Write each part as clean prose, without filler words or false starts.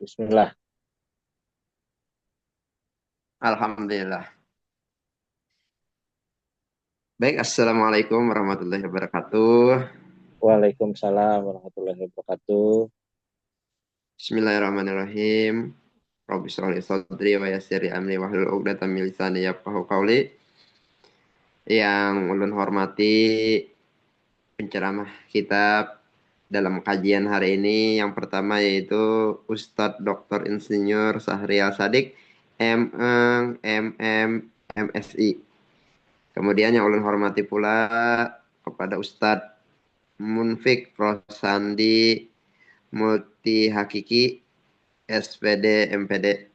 Bismillah. Alhamdulillah. Baik, Assalamualaikum warahmatullahi wabarakatuh. Waalaikumsalam warahmatullahi wabarakatuh. Bismillahirrahmanirrahim. Rabbi shrah li sadri wa yassir li amri wahlul 'uqdatam min lisani yafqahu qawli. Yang ulun hormati penceramah kita dalam kajian hari ini yang pertama yaitu Ustadz Dr. Insinyur Sahrial Sadik MM MM MSI. Kemudian yang ulun hormati pula kepada Ustadz Munfik Rosandi Multi Hakiki SPD MPD.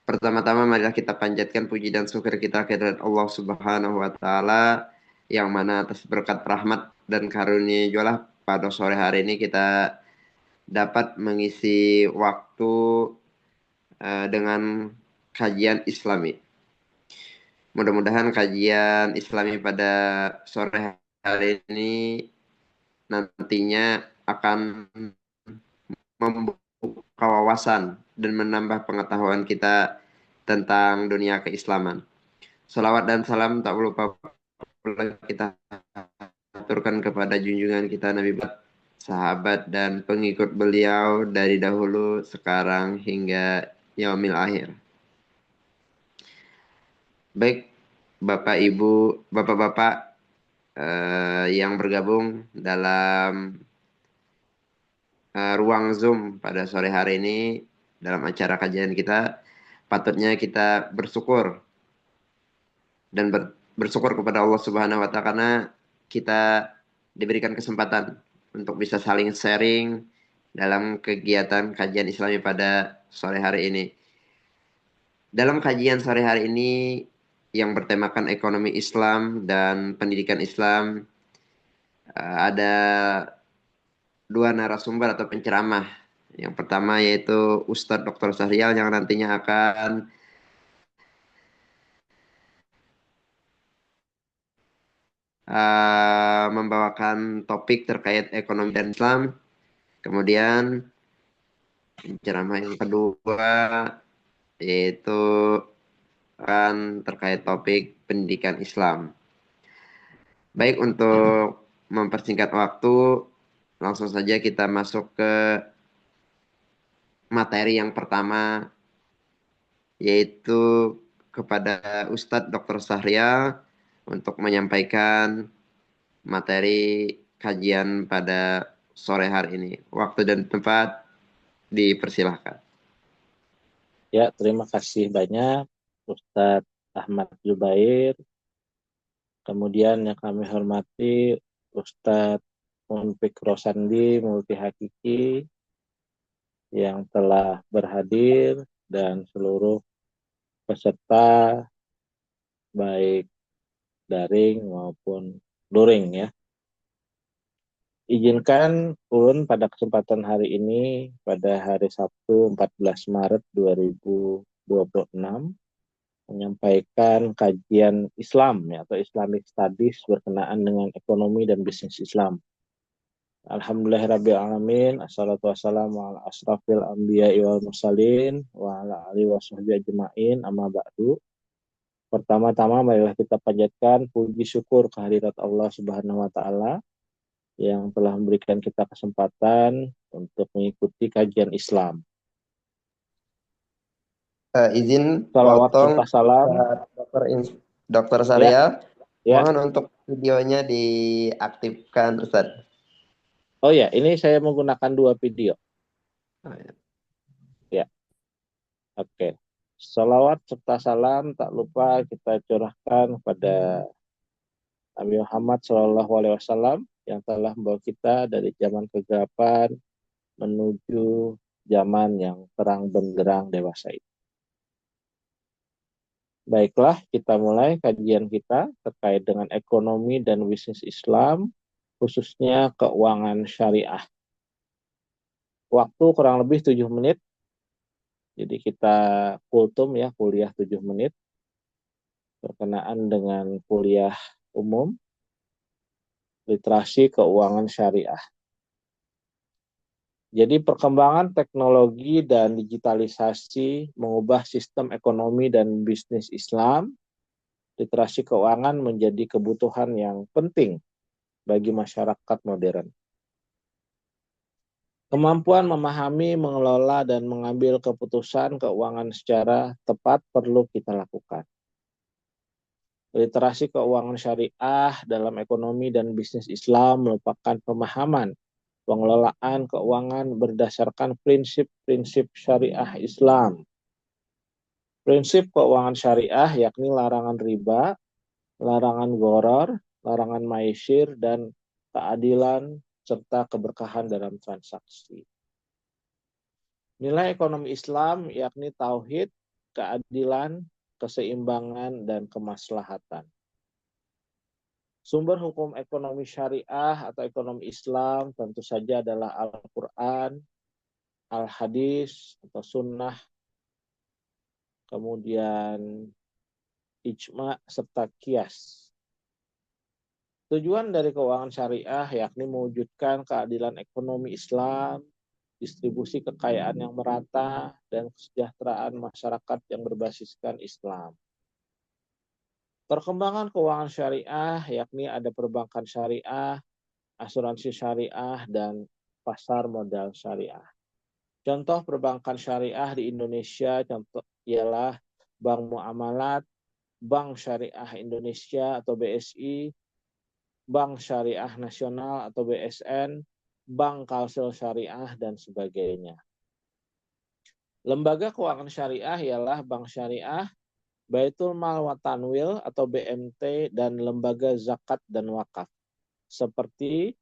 Pertama-tama marilah kita panjatkan puji dan syukur kita kehadirat Allah Subhanahu wa taala yang mana atas berkat rahmat dan karunia jualah pada sore hari ini kita dapat mengisi waktu dengan kajian Islami. Mudah-mudahan kajian Islami pada sore hari ini nantinya akan membuka wawasan dan menambah pengetahuan kita tentang dunia keislaman. Salawat dan salam tak lupa pula kita aturkan kepada junjungan kita Nabi sahabat dan pengikut beliau dari dahulu, sekarang hingga yaumil akhir. Baik, Bapak Ibu, Bapak-bapak yang bergabung dalam ruang Zoom pada sore hari ini dalam acara kajian kita, patutnya kita bersyukur dan bersyukur kepada Allah Subhanahu wa taala karena kita diberikan kesempatan untuk bisa saling sharing dalam kegiatan kajian Islami pada sore hari ini. Dalam kajian sore hari ini yang bertemakan ekonomi Islam dan pendidikan Islam, ada dua narasumber atau penceramah. Yang pertama yaitu Ustadz Dr. Sahrial yang nantinya akan membawakan topik terkait ekonomi dan Islam. Kemudian penceramah yang kedua yaitu akan terkait topik pendidikan Islam. Baik, untuk mempersingkat waktu, langsung saja kita masuk ke materi yang pertama, yaitu kepada Ustadz Dr. Sahrial untuk menyampaikan materi kajian pada sore hari ini. Waktu dan tempat dipersilahkan. Ya, terima kasih banyak Ustadz Ahmad Zubair. Kemudian yang kami hormati Ustadz Munfik Rosandi Multi Hakiki yang telah berhadir dan seluruh peserta baik daring maupun luring ya. Izinkan ulun pada kesempatan hari ini pada hari Sabtu 14 Maret 2026 menyampaikan kajian Islam ya, atau Islamic Studies berkenaan dengan ekonomi dan bisnis Islam. Alhamdulillahirabbil alamin, assalatu wassalamu ala asrafil anbiya'i wal mursalin wa ala alihi washabbihi ajmain, amma ba'du. Pertama-tama marilah kita panjatkan puji syukur kehadirat Allah Subhanahu wa taala yang telah memberikan kita kesempatan untuk mengikuti kajian Islam. Izin Salawat potong serta salam. Dokter Dokter Ya, Saria, ya. mohon untuk videonya diaktifkan Ustaz. Oh ya, ini saya menggunakan dua video. Ya, oke. Salawat serta salam tak lupa kita curahkan pada Nabi Muhammad SAW yang telah membawa kita dari zaman kegelapan menuju zaman yang terang benderang dewasa ini. Baiklah, kita mulai kajian kita terkait dengan ekonomi dan bisnis Islam, khususnya keuangan syariah. Waktu kurang lebih 7 menit, jadi kita kultum ya, kuliah 7 menit, berkenaan dengan kuliah umum, literasi keuangan syariah. Jadi perkembangan teknologi dan digitalisasi mengubah sistem ekonomi dan bisnis Islam. Literasi keuangan menjadi kebutuhan yang penting bagi masyarakat modern. Kemampuan memahami, mengelola, dan mengambil keputusan keuangan secara tepat perlu kita lakukan. Literasi keuangan syariah dalam ekonomi dan bisnis Islam merupakan pemahaman pengelolaan keuangan berdasarkan prinsip-prinsip syariah Islam. Prinsip keuangan syariah yakni larangan riba, larangan gharar, larangan maisir, dan keadilan serta keberkahan dalam transaksi. Nilai ekonomi Islam yakni tauhid, keadilan, keseimbangan, dan kemaslahatan. Sumber hukum ekonomi syariah atau ekonomi Islam tentu saja adalah Al-Quran, Al-Hadis atau Sunnah, kemudian ijma serta qiyas. Tujuan dari keuangan syariah yakni mewujudkan keadilan ekonomi Islam, distribusi kekayaan yang merata, dan kesejahteraan masyarakat yang berbasiskan Islam. Perkembangan keuangan syariah yakni ada perbankan syariah, asuransi syariah, dan pasar modal syariah. Contoh perbankan syariah di Indonesia contoh ialah Bank Muamalat, Bank Syariah Indonesia atau BSI, Bank Syariah Nasional atau BSN, Bank Kalsel Syariah, dan sebagainya. Lembaga keuangan syariah ialah Bank Syariah, Baitul Mal wa Tanwil atau BMT, dan lembaga zakat dan wakaf seperti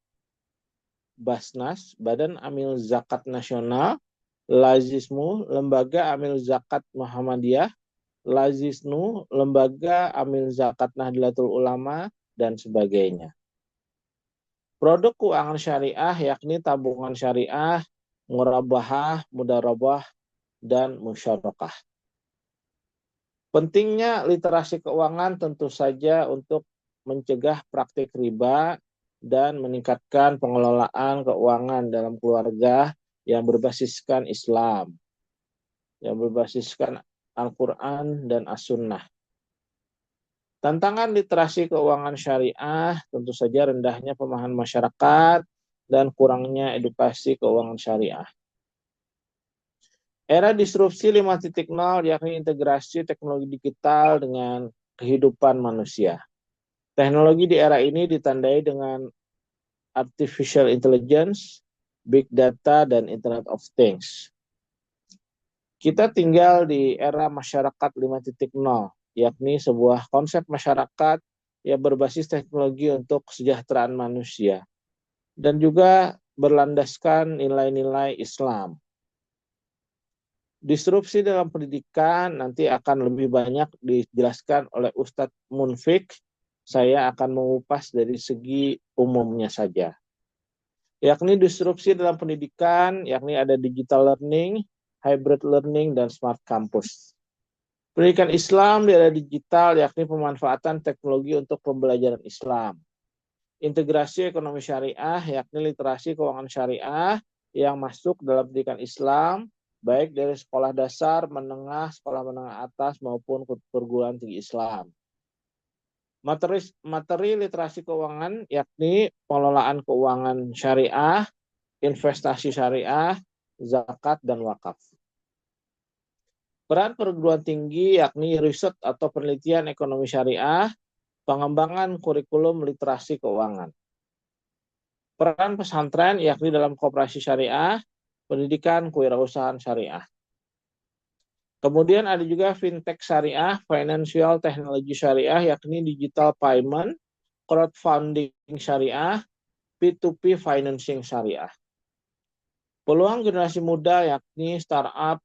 Basnas, Badan Amil Zakat Nasional, Lazismu, Lembaga Amil Zakat Muhammadiyah, Lazisnu, Lembaga Amil Zakat Nahdlatul Ulama, dan sebagainya. Produk keuangan syariah yakni tabungan syariah, murabahah, mudarabah, dan musyarakah. Pentingnya literasi keuangan tentu saja untuk mencegah praktik riba dan meningkatkan pengelolaan keuangan dalam keluarga yang berbasiskan Islam, yang berbasiskan Al-Quran dan As-Sunnah. Tantangan literasi keuangan syariah tentu saja rendahnya pemahaman masyarakat dan kurangnya edukasi keuangan syariah. Era disrupsi 5.0 yakni integrasi teknologi digital dengan kehidupan manusia. Teknologi di era ini ditandai dengan artificial intelligence, big data, dan Internet of Things. Kita tinggal di era masyarakat 5.0, yakni sebuah konsep masyarakat yang berbasis teknologi untuk kesejahteraan manusia dan juga berlandaskan nilai-nilai Islam. Disrupsi dalam pendidikan nanti akan lebih banyak dijelaskan oleh Ustadz Munfik. Saya akan mengupas dari segi umumnya saja. Yakni disrupsi dalam pendidikan, yakni ada digital learning, hybrid learning, dan smart campus. Pendidikan Islam di era digital yakni pemanfaatan teknologi untuk pembelajaran Islam. Integrasi ekonomi syariah yakni literasi keuangan syariah yang masuk dalam pendidikan Islam, baik dari sekolah dasar, menengah, sekolah menengah atas, maupun perguruan tinggi Islam. Materi literasi keuangan yakni pengelolaan keuangan syariah, investasi syariah, zakat, dan wakaf. Peran perguruan tinggi yakni riset atau penelitian ekonomi syariah, pengembangan kurikulum literasi keuangan. Peran pesantren yakni dalam koperasi syariah, pendidikan kewirausahaan syariah. Kemudian ada juga fintech syariah, financial technology syariah, yakni digital payment, crowdfunding syariah, P2P financing syariah. Peluang generasi muda yakni startup,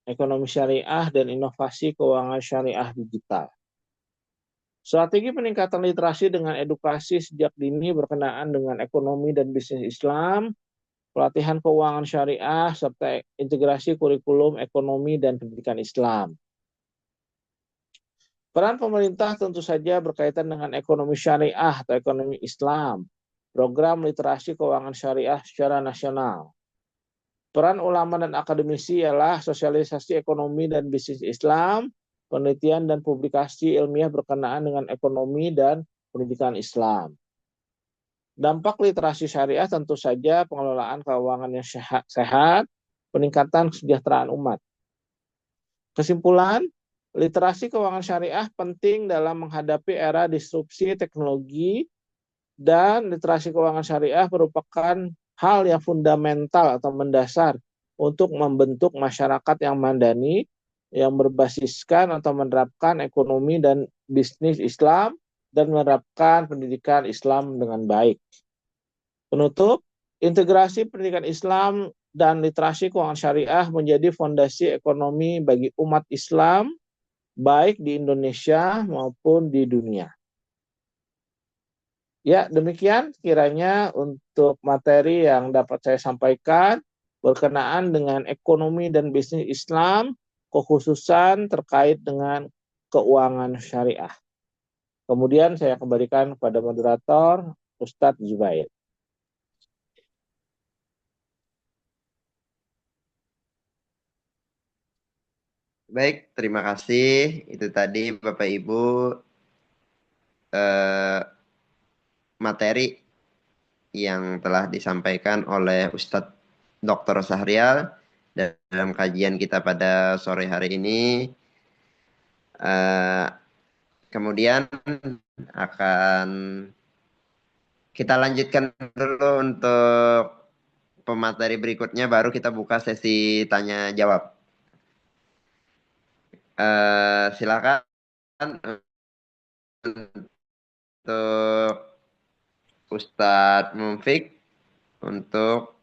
ekonomi syariah, dan inovasi keuangan syariah digital. Strategi peningkatan literasi dengan edukasi sejak dini berkenaan dengan ekonomi dan bisnis Islam, pelatihan keuangan syariah, serta integrasi kurikulum ekonomi dan pendidikan Islam. Peran pemerintah tentu saja berkaitan dengan ekonomi syariah atau ekonomi Islam, program literasi keuangan syariah secara nasional. Peran ulama dan akademisi ialah sosialisasi ekonomi dan bisnis Islam, penelitian dan publikasi ilmiah berkenaan dengan ekonomi dan pendidikan Islam. Dampak literasi syariah tentu saja pengelolaan keuangan yang sehat, peningkatan kesejahteraan umat. Kesimpulan, literasi keuangan syariah penting dalam menghadapi era disrupsi teknologi, dan literasi keuangan syariah merupakan hal yang fundamental atau mendasar untuk membentuk masyarakat yang mandani, yang berbasiskan atau menerapkan ekonomi dan bisnis Islam, dan menerapkan pendidikan Islam dengan baik. Penutup, integrasi pendidikan Islam dan literasi keuangan syariah menjadi fondasi ekonomi bagi umat Islam, baik di Indonesia maupun di dunia. Ya, demikian kiranya untuk materi yang dapat saya sampaikan berkenaan dengan ekonomi dan bisnis Islam, kekhususan terkait dengan keuangan syariah. Kemudian saya kembalikan kepada moderator, Ustadz Zubair. Baik, terima kasih. Itu tadi Bapak Ibu eh, materi yang telah disampaikan oleh Ustadz Dr. Sahrial dalam kajian kita pada sore hari ini. Eh, Kemudian akan kita lanjutkan dulu untuk pemateri berikutnya, baru kita buka sesi tanya jawab. Silakan untuk Ustadz Mufik untuk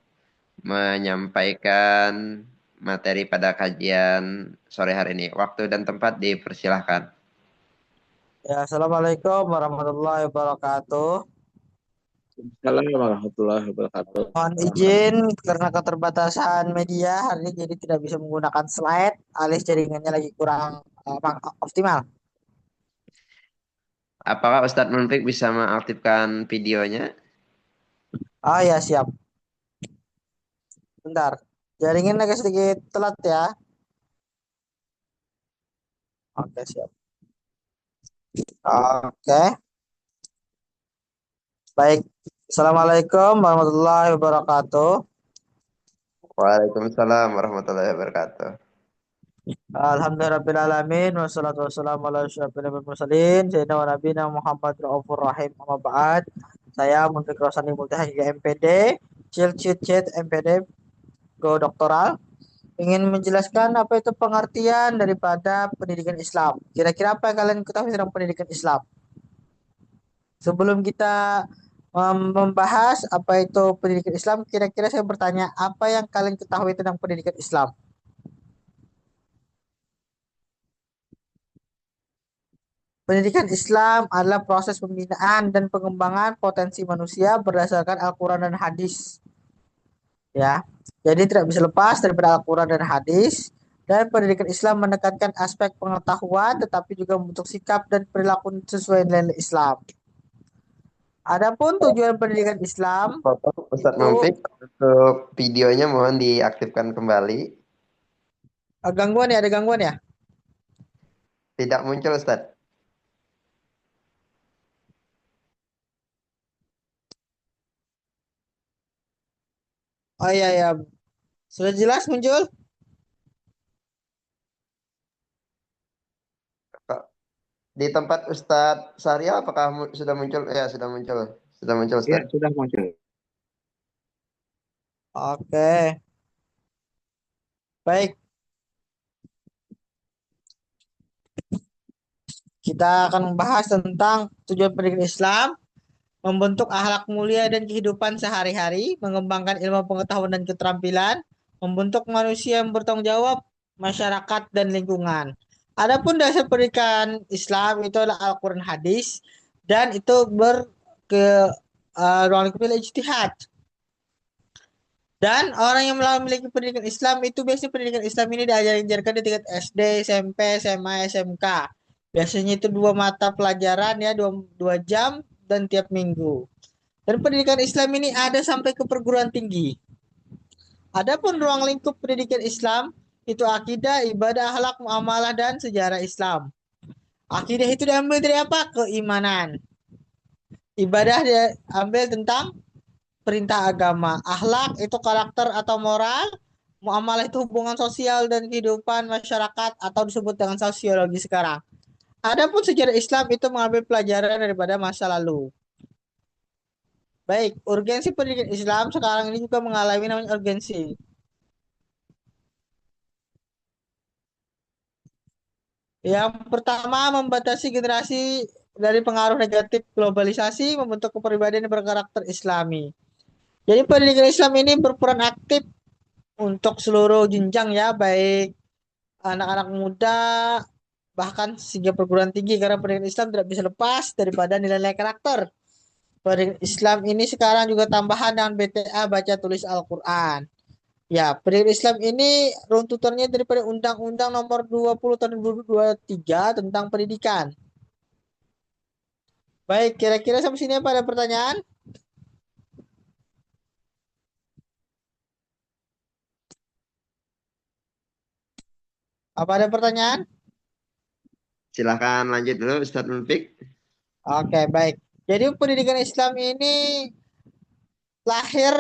menyampaikan materi pada kajian sore hari ini. Waktu dan tempat dipersilahkan. Ya, Assalamualaikum warahmatullahi wabarakatuh. Assalamualaikum warahmatullahi wabarakatuh. Mohon izin karena keterbatasan media hari ini jadi tidak bisa menggunakan slide, alias jaringannya lagi kurang optimal. Apakah Ustadz Mufik bisa mengaktifkan videonya? Oh ya, siap. Bentar. Jaringan agak sedikit telat ya. Oke, siap. Oke. Baik. Assalamualaikum warahmatullahi wabarakatuh. Waalaikumsalam warahmatullahi wabarakatuh. Alhamdulillahirrahmanirrahim. Wassalatu wassalamu ala asyrafil mursalin sayyidina wa nabiyina Muhammad raufur rahim. Amma ba'd. Saya Muntik Rosani Multihajiga MPD, Cit MPD Go Doktoral. Ingin menjelaskan apa itu pengertian daripada pendidikan Islam. Kira-kira apa yang kalian ketahui tentang pendidikan Islam? Sebelum kita membahas apa itu pendidikan Islam, kira-kira saya bertanya, apa yang kalian ketahui tentang pendidikan Islam? Pendidikan Islam adalah proses pembinaan dan pengembangan potensi manusia berdasarkan Al-Quran dan hadis. Ya, jadi tidak bisa lepas daripada Al-Quran dan hadis. Dan pendidikan Islam menekankan aspek pengetahuan, tetapi juga membentuk sikap dan perilaku sesuai nilai Islam. Adapun tujuan pendidikan Islam Ustadz itu Mufik, untuk videonya mohon diaktifkan kembali. gangguan ya, ada gangguan ya? Tidak muncul Ustadz. Oh iya ya, sudah jelas muncul? Di tempat Ustadz Sahrial apakah sudah muncul? Ya, sudah muncul. Sudah muncul Ya, Ustadz. sudah muncul. Oke, baik. Kita akan membahas tentang tujuan pendidikan Islam, membentuk akhlak mulia dan kehidupan sehari-hari, mengembangkan ilmu pengetahuan dan keterampilan, membentuk manusia yang bertanggung jawab, masyarakat dan lingkungan. Adapun dasar pendidikan Islam itu adalah Al-Quran hadis dan itu ruang lingkup ijtihad. Dan orang yang memiliki pendidikan Islam itu biasanya pendidikan Islam ini diajarkan di tingkat SD, SMP, SMA, SMK. Biasanya itu 2 mata pelajaran ya, 2 jam dan tiap minggu. Dan pendidikan Islam ini ada sampai ke perguruan tinggi. Adapun ruang lingkup pendidikan Islam itu akidah, ibadah, akhlak, muamalah, dan sejarah Islam. Akidah itu diambil dari apa? Keimanan. Ibadah dia ambil tentang perintah agama. Akhlak itu karakter atau moral. Muamalah itu hubungan sosial dan kehidupan masyarakat atau disebut dengan sosiologi sekarang. Adapun sejarah Islam itu mengambil pelajaran daripada masa lalu. Baik, urgensi pendidikan Islam sekarang ini juga mengalami namanya urgensi. Yang pertama, membatasi generasi dari pengaruh negatif globalisasi, membentuk kepribadian yang berkarakter Islami. Jadi pendidikan Islam ini berperan aktif untuk seluruh jenjang ya, baik anak-anak muda bahkan sehingga perguruan tinggi karena pendidikan Islam tidak bisa lepas daripada nilai-nilai karakter. Pendidikan Islam ini sekarang juga tambahan dengan BTA baca tulis Al-Qur'an. Ya, pendidikan Islam ini runtutannya daripada Undang-Undang Nomor 20 Tahun 2023 tentang pendidikan. Baik, kira-kira sampai sini apa ada pertanyaan? Apa ada pertanyaan? Silahkan lanjut dulu Ustadz Munfik. Oke, baik. Jadi pendidikan Islam ini lahir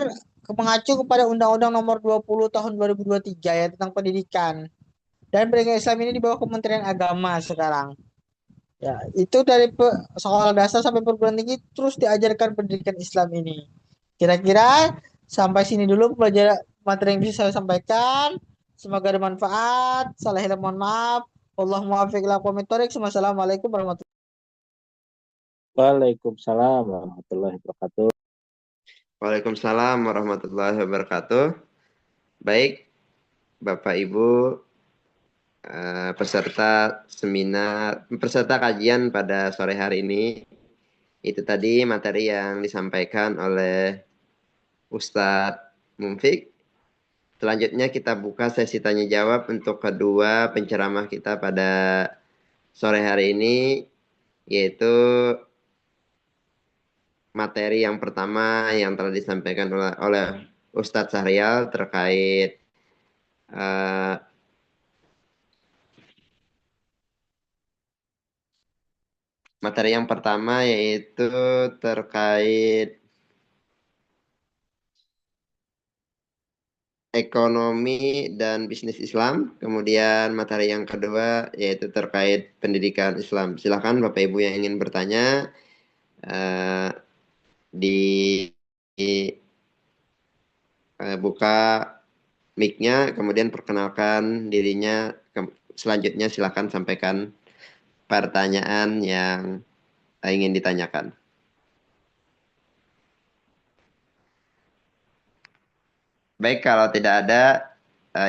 mengacu kepada Undang-Undang Nomor 20 Tahun 2023 ya tentang pendidikan. Dan pendidikan Islam ini di bawah Kementerian Agama sekarang. Ya, itu dari sekolah dasar sampai perguruan tinggi terus diajarkan pendidikan Islam ini. Kira-kira sampai sini dulu pelajaran materi yang bisa saya sampaikan. Semoga bermanfaat. Salah hilaf mohon maaf. Allahumma muwaffiq ila aqwamit thoriq. Wassalamualaikum warahmatullahi Waalaikumsalam warahmatullahi wabarakatuh. Waalaikumsalam warahmatullahi wabarakatuh. Baik, Bapak Ibu peserta seminar, peserta kajian pada sore hari ini. Itu tadi materi yang disampaikan oleh Ustadz Munfik. Selanjutnya kita buka sesi tanya jawab untuk kedua penceramah kita pada sore hari ini, yaitu materi yang pertama yang telah disampaikan oleh Ustadz Sahrial terkait materi yang pertama yaitu terkait ekonomi dan bisnis Islam. Kemudian materi yang kedua yaitu terkait pendidikan Islam. Silakan Bapak Ibu yang ingin bertanya buka mic-nya, kemudian perkenalkan dirinya. Selanjutnya silakan sampaikan pertanyaan yang ingin ditanyakan. Baik, kalau tidak ada,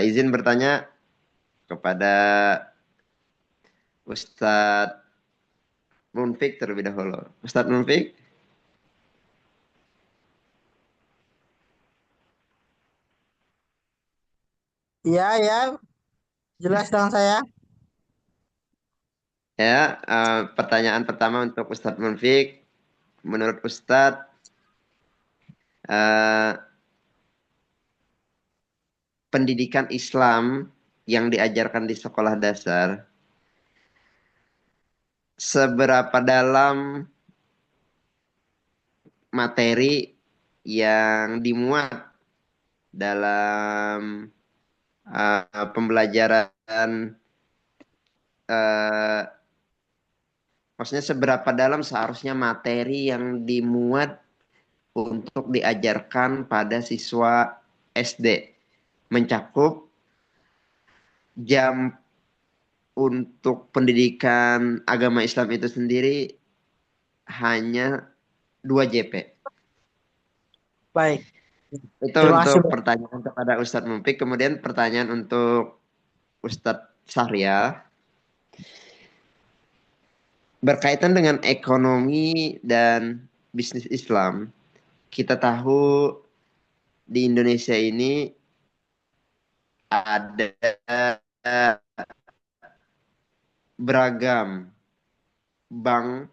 izin bertanya kepada Ustadz Munfik terlebih dahulu. Ustadz Munfik? Iya, ya. Jelas dengan saya. Ya, pertanyaan pertama untuk Ustadz Munfik. Menurut Ustadz, pendidikan Islam yang diajarkan di sekolah dasar, seberapa dalam materi yang dimuat dalam pembelajaran, maksudnya seberapa dalam seharusnya materi yang dimuat untuk diajarkan pada siswa SD, mencakup jam untuk pendidikan agama Islam itu sendiri hanya 2 JP. Baik. Itu Terima kasih. untuk pertanyaan kepada Ustadz Mumpik. Kemudian pertanyaan untuk Ustadz Sahrial. Berkaitan dengan ekonomi dan bisnis Islam, kita tahu di Indonesia ini ada beragam bank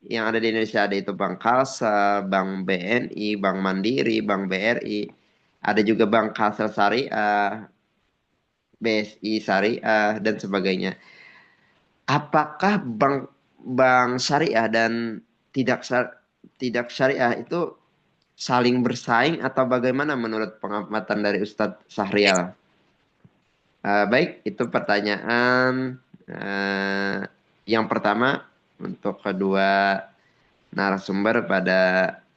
yang ada di Indonesia. Ada itu Bank Kalsel, Bank BNI, Bank Mandiri, Bank BRI. ada juga bank Kalsel Syariah, BSI Syariah dan sebagainya. Apakah bank syariah dan tidak syariah itu saling bersaing atau bagaimana menurut pengamatan dari Ustadz Sahrial? Baik, itu pertanyaan yang pertama untuk kedua narasumber pada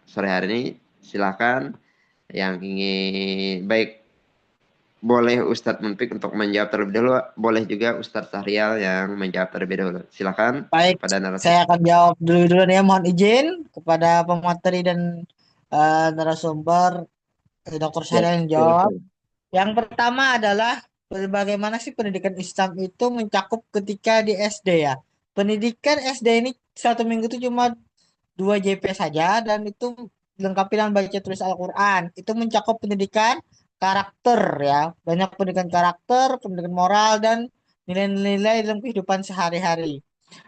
sore hari ini. Silakan yang ingin, baik, boleh Ustadz Munfik untuk menjawab terlebih dahulu, boleh juga Ustadz Sahrial yang menjawab terlebih dahulu. Silakan Baik, kepada narasumber. saya akan jawab dulu ya. Mohon izin kepada pemateri dan narasumber Dr. Ya, Syaril yang jawab. silakan. Yang pertama adalah bagaimana sih pendidikan Islam itu mencakup ketika di SD ya. Pendidikan SD ini satu minggu itu cuma 2 JP saja dan itu dilengkapi dengan baca tulis Al-Quran. Itu mencakup pendidikan karakter ya. Banyak pendidikan karakter, pendidikan moral dan nilai-nilai dalam kehidupan sehari-hari.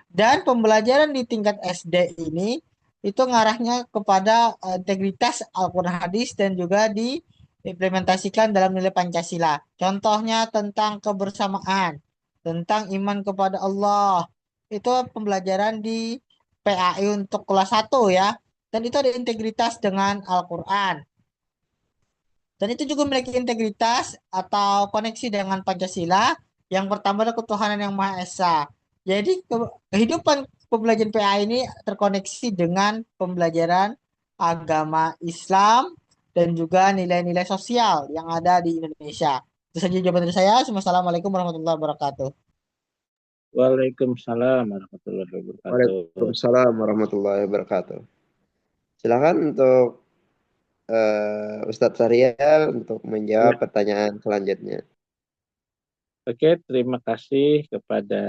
Dan pembelajaran di tingkat SD ini itu ngarahnya kepada integritas Al-Quran hadis dan juga diimplementasikan dalam nilai Pancasila. Contohnya tentang kebersamaan, tentang iman kepada Allah. Itu pembelajaran di PAI untuk kelas 1 ya. Dan itu ada integritas dengan Al-Quran. Dan itu juga memiliki integritas atau koneksi dengan Pancasila. Yang pertama adalah ketuhanan yang Maha Esa. Jadi kehidupan pembelajaran PA ini terkoneksi dengan pembelajaran agama Islam dan juga nilai-nilai sosial yang ada di Indonesia. Itu saja jawaban dari saya. Wassalamualaikum warahmatullahi wabarakatuh. Waalaikumsalam warahmatullahi wabarakatuh. Waalaikumsalam warahmatullahi wabarakatuh. Silakan untuk Ustadz Sahrial untuk menjawab Ya, pertanyaan selanjutnya. oke, terima kasih kepada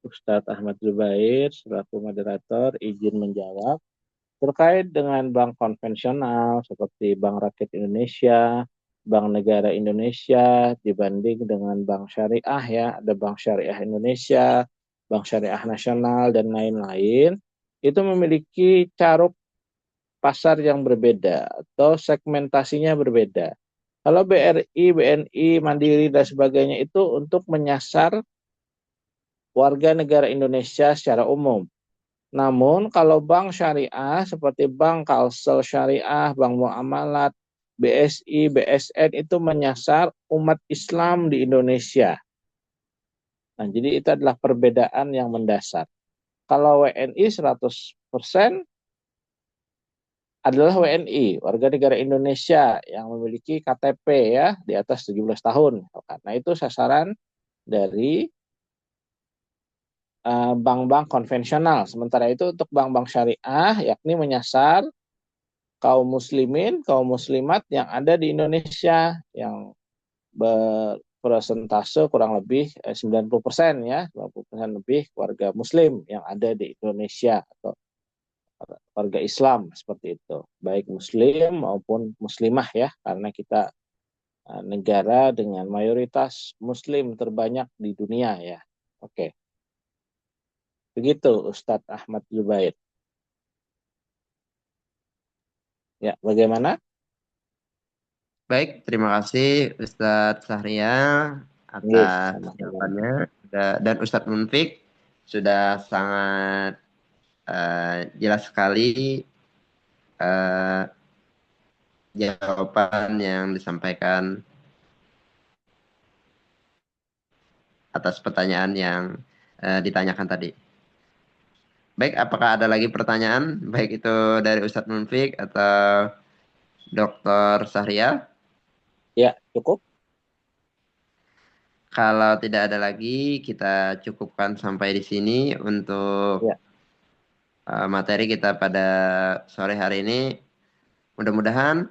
Ustadz Ahmad Zubair selaku moderator izin menjawab terkait dengan bank konvensional seperti Bank Rakyat Indonesia, Bank Negara Indonesia dibanding dengan bank syariah ya, ada Bank Syariah Indonesia, Bank Syariah Nasional dan lain-lain, itu memiliki caruk pasar yang berbeda atau segmentasinya berbeda. Kalau BRI, BNI, Mandiri dan sebagainya itu untuk menyasar warga negara Indonesia secara umum. Namun kalau bank syariah seperti Bank Kalsel Syariah, Bank Muamalat, BSI, BSN itu menyasar umat Islam di Indonesia. Nah, jadi itu adalah perbedaan yang mendasar. Kalau WNI 100% adalah WNI, warga negara Indonesia yang memiliki KTP ya di atas 17 tahun. Nah, itu sasaran dari bank-bank konvensional. Sementara itu untuk bank-bank syariah yakni menyasar kaum muslimin, kaum muslimat yang ada di Indonesia yang berpresentase kurang lebih 90% ya, 90% lebih warga muslim yang ada di Indonesia atau warga Islam seperti itu. Baik muslim maupun muslimah ya, karena kita negara dengan mayoritas muslim terbanyak di dunia ya. Oke. Begitu Ustadz Ahmad Zubair. Ya, bagaimana? Baik, terima kasih Ustadz Sahrial Yes, atas sama-sama. jawabannya dan Ustadz Munfik sudah sangat jelas sekali jawaban yang disampaikan atas pertanyaan yang ditanyakan tadi. Baik, apakah ada lagi pertanyaan? Baik itu dari Ustadz Munfik atau Dr. Sahrial? Ya, cukup. Kalau tidak ada lagi, kita cukupkan sampai di sini untuk Ya, materi kita pada sore hari ini. Mudah-mudahan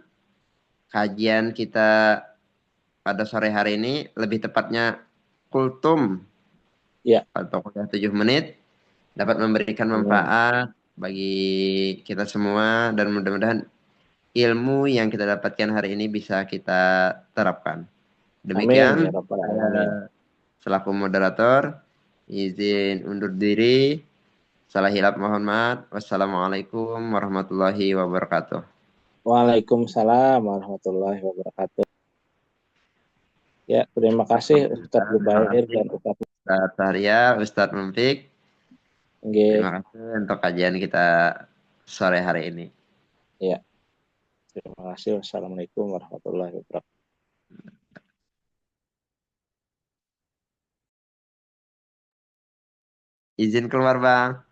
kajian kita pada sore hari ini, lebih tepatnya kultum ya. atau kuliah 7 menit, dapat memberikan Amin. manfaat bagi kita semua dan mudah-mudahan ilmu yang kita dapatkan hari ini bisa kita terapkan. Amin ya Demikian, rabbal saya alamin. selaku moderator izin undur diri. Salah hilap mohon maaf. Wassalamualaikum warahmatullahi wabarakatuh. Waalaikumsalam warahmatullahi wabarakatuh. Ya, terima kasih Ustadz Terima Zubair kasih dan Ustadz Ustaz Syahrial, Ustaz Mumpik. Nggih. Terima kasih untuk kajian kita sore hari ini. Ya, terima kasih. Wassalamualaikum warahmatullahi wabarakatuh. Izin keluar, Bang.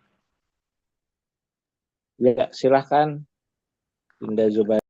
Ya, silahkan Dinda Zubair.